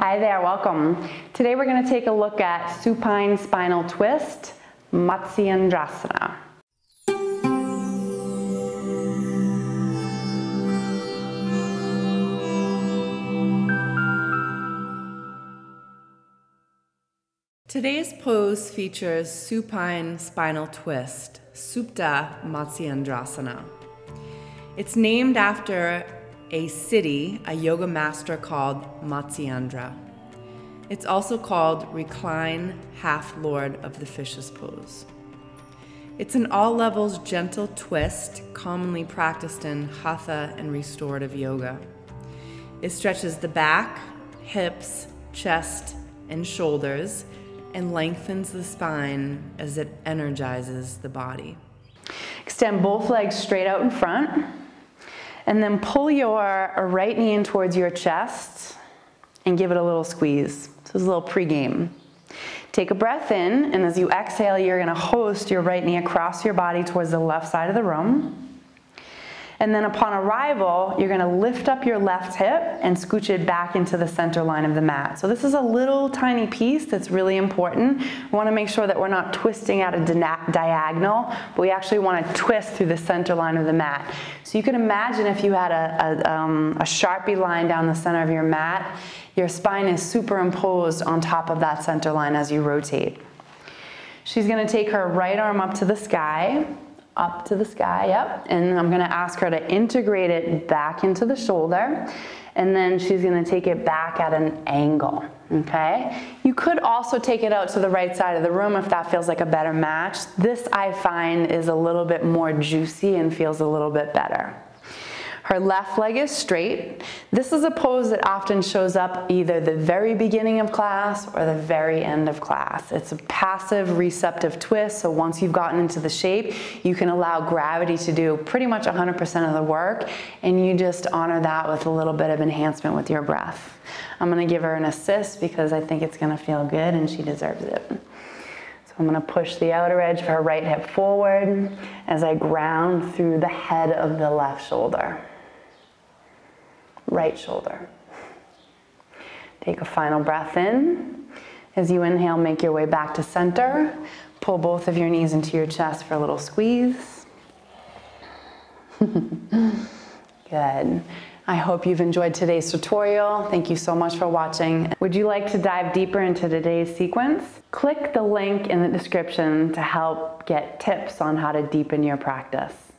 Hi there, welcome. Today we're going to take a look at supine spinal twist, Matsyendrasana. Today's pose features supine spinal twist, Supta Matsyendrasana. It's named after a city, a yoga master called Matsyendra. It's also called recline half lord of the fishes pose. It's an all levels gentle twist commonly practiced in hatha and restorative yoga. It stretches the back, hips, chest, and shoulders and lengthens the spine as it energizes the body. Extend both legs straight out in front. And then pull your right knee in towards your chest and give it a little squeeze. So it's a little pre-game. Take a breath in, and as you exhale, you're gonna host your right knee across your body towards the left side of the room. And then upon arrival, you're gonna lift up your left hip and scooch it back into the center line of the mat. So this is a little tiny piece that's really important. We wanna make sure that we're not twisting at a diagonal, but we actually wanna twist through the center line of the mat. So you can imagine if you had a Sharpie line down the center of your mat, your spine is superimposed on top of that center line as you rotate. She's gonna take her right arm up to the sky, yep. And I'm gonna ask her to integrate it back into the shoulder, and then she's gonna take it back at an angle, okay? You could also take it out to the right side of the room if that feels like a better match. This, I find, is a little bit more juicy and feels a little bit better. Her left leg is straight. This is a pose that often shows up either the very beginning of class or the very end of class. It's a passive receptive twist, so once you've gotten into the shape, you can allow gravity to do pretty much 100% of the work, and you just honor that with a little bit of enhancement with your breath. I'm gonna give her an assist because I think it's gonna feel good and she deserves it. So I'm gonna push the outer edge of her right hip forward as I ground through the head of the left shoulder. Right shoulder. Take a final breath in. As you inhale, make your way back to center. Pull both of your knees into your chest for a little squeeze. Good. I hope you've enjoyed today's tutorial. Thank you so much for watching. Would you like to dive deeper into today's sequence? Click the link in the description to help get tips on how to deepen your practice.